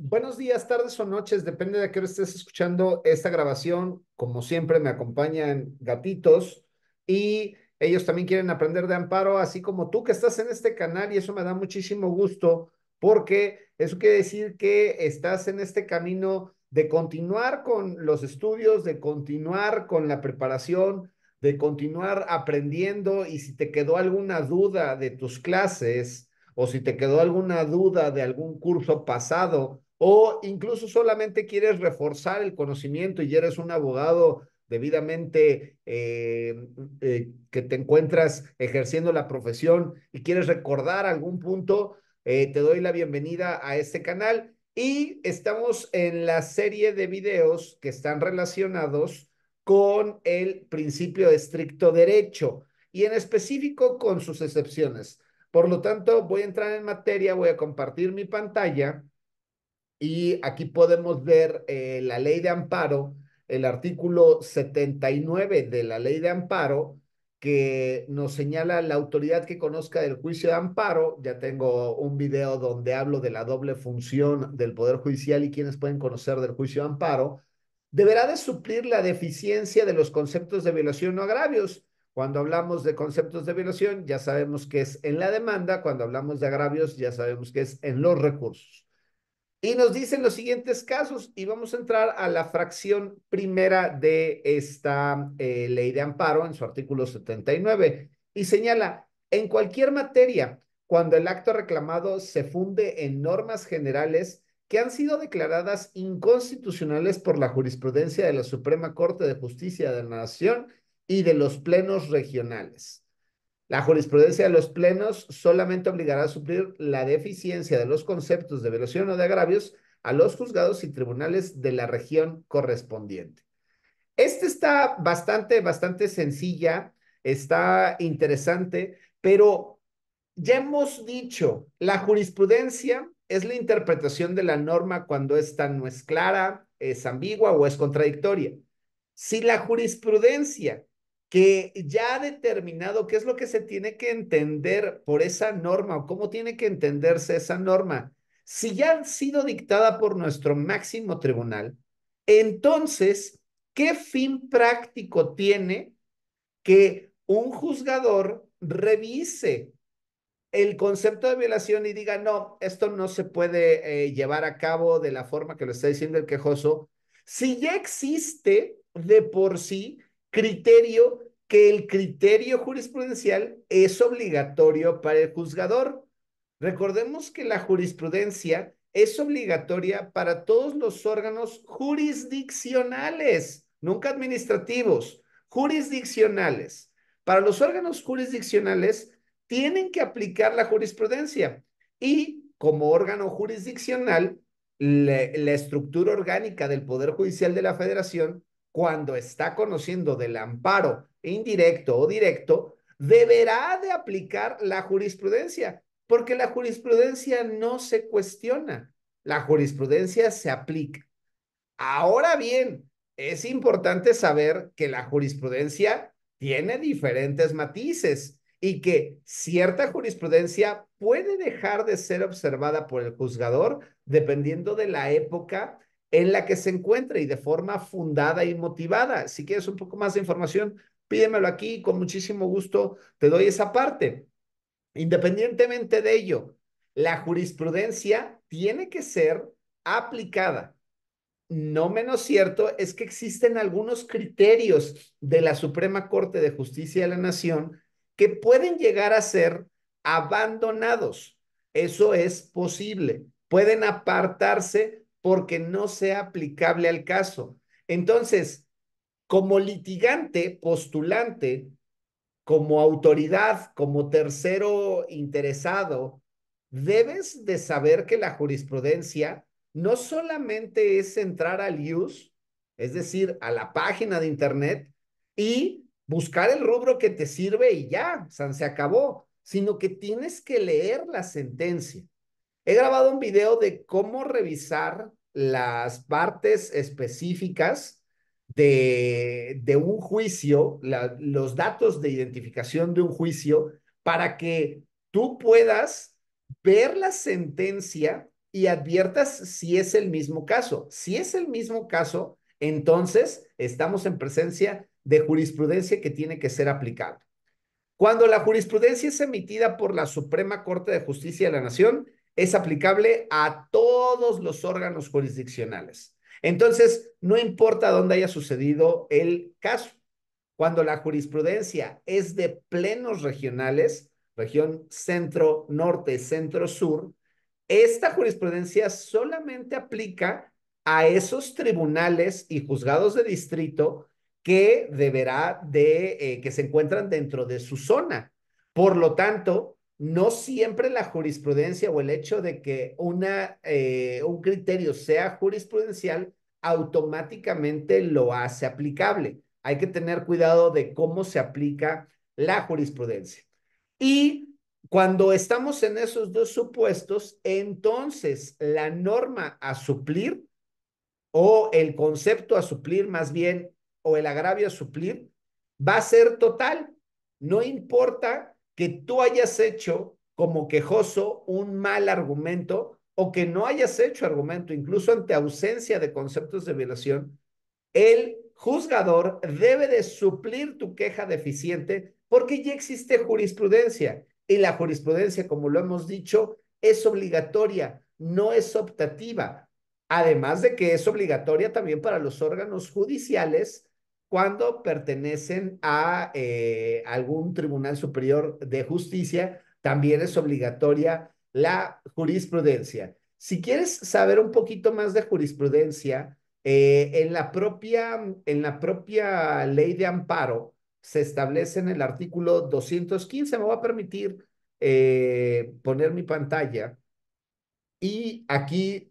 Buenos días, tardes o noches, depende de a qué hora estés escuchando esta grabación. Como siempre, me acompañan gatitos y ellos también quieren aprender de amparo, así como tú que estás en este canal, y eso me da muchísimo gusto porque eso quiere decir que estás en este camino de continuar con los estudios, de continuar con la preparación, de continuar aprendiendo, y si te quedó alguna duda de tus clases o si te quedó alguna duda de algún curso pasado, o incluso solamente quieres reforzar el conocimiento y ya eres un abogado debidamente que te encuentras ejerciendo la profesión y quieres recordar algún punto, te doy la bienvenida a este canal. Y estamos en la serie de videos que están relacionados con el principio de estricto derecho y en específico con sus excepciones. Por lo tanto, voy a entrar en materia, voy a compartir mi pantalla y aquí podemos ver la ley de amparo, el artículo 79 de la ley de amparo, que nos señala la autoridad que conozca del juicio de amparo. Ya tengo un video donde hablo de la doble función del Poder Judicial y quienes pueden conocer del juicio de amparo. Deberá de suplir la deficiencia de los conceptos de violación o agravios. Cuando hablamos de conceptos de violación, ya sabemos que es en la demanda. Cuando hablamos de agravios, ya sabemos que es en los recursos. Y nos dicen los siguientes casos, y vamos a entrar a la fracción primera de esta ley de amparo en su artículo 79, y señala: en cualquier materia, cuando el acto reclamado se funde en normas generales que han sido declaradas inconstitucionales por la jurisprudencia de la Suprema Corte de Justicia de la Nación y de los plenos regionales. La jurisprudencia de los plenos solamente obligará a suplir la deficiencia de los conceptos de violación o de agravios a los juzgados y tribunales de la región correspondiente. Este está bastante sencilla, está interesante, pero ya hemos dicho, la jurisprudencia es la interpretación de la norma cuando esta no es clara, es ambigua o es contradictoria. Si la jurisprudencia que ya ha determinado qué es lo que se tiene que entender por esa norma o cómo tiene que entenderse esa norma, si ya ha sido dictada por nuestro máximo tribunal, entonces, ¿qué fin práctico tiene que un juzgador revise el concepto de violación y diga: no, esto no se puede llevar a cabo de la forma que lo está diciendo el quejoso, si ya existe de por sí criterio, que el criterio jurisprudencial es obligatorio para el juzgador? Recordemos que la jurisprudencia es obligatoria para todos los órganos jurisdiccionales, nunca administrativos, jurisdiccionales. Para los órganos jurisdiccionales tienen que aplicar la jurisprudencia, y como órgano jurisdiccional, la estructura orgánica del Poder Judicial de la Federación, cuando está conociendo del amparo indirecto o directo, deberá de aplicar la jurisprudencia, porque la jurisprudencia no se cuestiona, la jurisprudencia se aplica. Ahora bien, es importante saber que la jurisprudencia tiene diferentes matices y que cierta jurisprudencia puede dejar de ser observada por el juzgador dependiendo de la época en la que se encuentre y de forma fundada y motivada. Si quieres un poco más de información, pídemelo aquí, con muchísimo gusto te doy esa parte. Independientemente de ello, la jurisprudencia tiene que ser aplicada. No menos cierto es que existen algunos criterios de la Suprema Corte de Justicia de la Nación que pueden llegar a ser abandonados. Eso es posible. Pueden apartarse porque no sea aplicable al caso. Entonces, como litigante, postulante, como autoridad, como tercero interesado, debes de saber que la jurisprudencia no solamente es entrar al IUS, es decir, a la página de internet, y buscar el rubro que te sirve y ya, se acabó, sino que tienes que leer la sentencia. He grabado un video de cómo revisar las partes específicas de un juicio, los datos de identificación de un juicio, para que tú puedas ver la sentencia y adviertas si es el mismo caso. Si es el mismo caso, entonces estamos en presencia de jurisprudencia que tiene que ser aplicable. Cuando la jurisprudencia es emitida por la Suprema Corte de Justicia de la Nación, es aplicable a todos los órganos jurisdiccionales. Entonces, no importa dónde haya sucedido el caso. Cuando la jurisprudencia es de plenos regionales, región centro, norte, centro, sur, esta jurisprudencia solamente aplica a esos tribunales y juzgados de distrito que que se encuentran dentro de su zona. Por lo tanto, no siempre la jurisprudencia o el hecho de que un criterio sea jurisprudencial automáticamente lo hace aplicable. Hay que tener cuidado de cómo se aplica la jurisprudencia. Y cuando estamos en esos dos supuestos, entonces la norma a suplir o el concepto a suplir más bien, o el agravio a suplir, va a ser total. No importa que tú hayas hecho como quejoso un mal argumento o que no hayas hecho argumento, incluso ante ausencia de conceptos de violación, el juzgador debe de suplir tu queja deficiente porque ya existe jurisprudencia y la jurisprudencia, como lo hemos dicho, es obligatoria, no es optativa. Además de que es obligatoria también para los órganos judiciales cuando pertenecen a algún tribunal superior de justicia, también es obligatoria la jurisprudencia. Si quieres saber un poquito más de jurisprudencia, en la propia ley de amparo se establece en el artículo 215. Me voy a permitir poner mi pantalla y aquí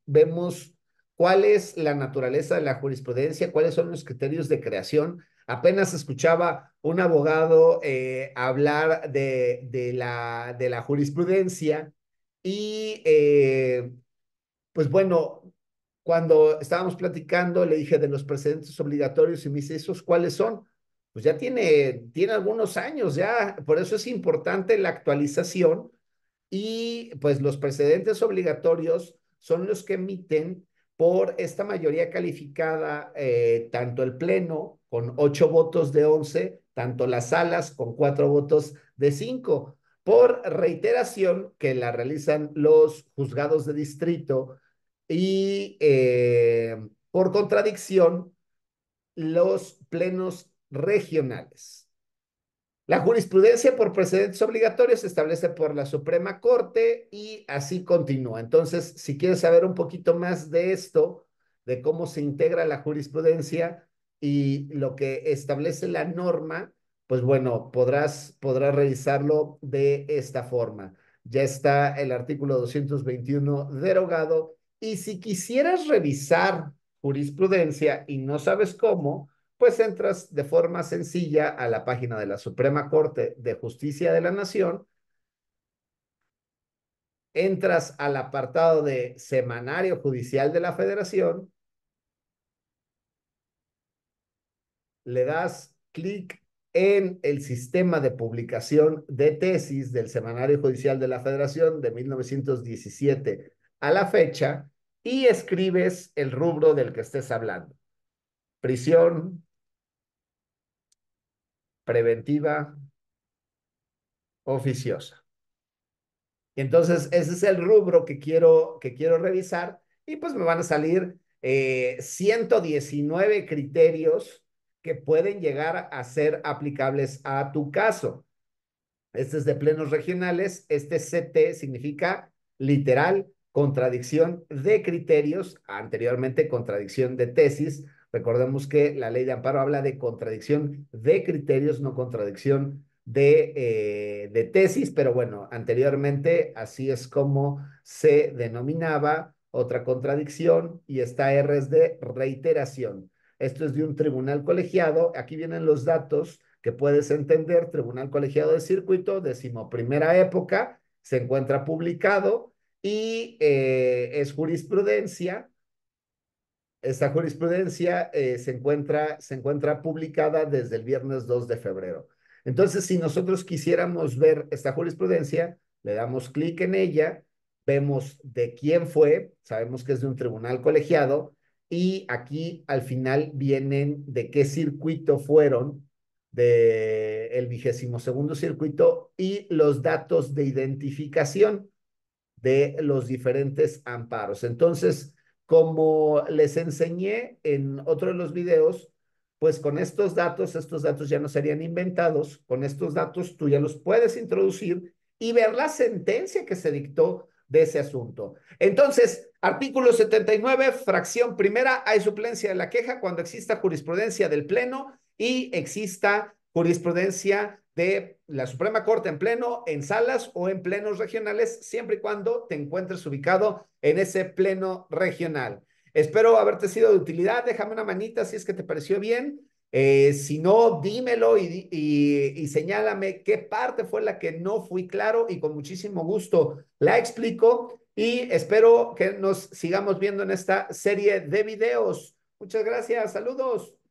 vemos cuál es la naturaleza de la jurisprudencia, cuáles son los criterios de creación. Apenas escuchaba un abogado hablar de la jurisprudencia y pues bueno, cuando estábamos platicando, le dije de los precedentes obligatorios y me dice, ¿esos cuáles son? Pues ya tiene algunos años ya, por eso es importante la actualización y pues los precedentes obligatorios son los que emiten por esta mayoría calificada, tanto el Pleno con 8 votos de 11, tanto las salas con 4 votos de 5, por reiteración que la realizan los juzgados de distrito y por contradicción los plenos regionales. La jurisprudencia por precedentes obligatorios se establece por la Suprema Corte y así continúa. Entonces, si quieres saber un poquito más de esto, de cómo se integra la jurisprudencia y lo que establece la norma, pues bueno, podrás revisarlo de esta forma. Ya está el artículo 221 derogado y si quisieras revisar jurisprudencia y no sabes cómo, pues entras de forma sencilla a la página de la Suprema Corte de Justicia de la Nación, entras al apartado de Semanario Judicial de la Federación, le das clic en el sistema de publicación de tesis del Semanario Judicial de la Federación de 1917 a la fecha y escribes el rubro del que estés hablando. Prisión preventiva oficiosa. Entonces, ese es el rubro que quiero revisar y pues me van a salir 119 criterios que pueden llegar a ser aplicables a tu caso. Este es de plenos regionales. Este CT significa literal contradicción de criterios, anteriormente contradicción de tesis. Recordemos que la ley de amparo habla de contradicción de criterios, no contradicción de tesis, pero bueno, anteriormente así es como se denominaba otra contradicción y esta R es de reiteración. Esto es de un tribunal colegiado. Aquí vienen los datos que puedes entender. Tribunal Colegiado de Circuito, 11ª época, se encuentra publicado y es jurisprudencia. Esta jurisprudencia se encuentra publicada desde el viernes 2 de febrero. Entonces, si nosotros quisiéramos ver esta jurisprudencia, le damos clic en ella, vemos de quién fue, sabemos que es de un tribunal colegiado, y aquí al final vienen de qué circuito fueron, del 22º circuito, y los datos de identificación de los diferentes amparos. Entonces, como les enseñé en otro de los videos, pues con estos datos ya no serían inventados, con estos datos tú ya los puedes introducir y ver la sentencia que se dictó de ese asunto. Entonces, artículo 79, fracción primera, hay suplencia de la queja cuando exista jurisprudencia del Pleno y exista jurisprudencia de la Suprema Corte en pleno, en salas o en plenos regionales, siempre y cuando te encuentres ubicado en ese pleno regional. Espero haberte sido de utilidad. Déjame una manita si es que te pareció bien. Si no, dímelo y señálame qué parte fue la que no fui claro y con muchísimo gusto la explico y espero que nos sigamos viendo en esta serie de videos. Muchas gracias. Saludos.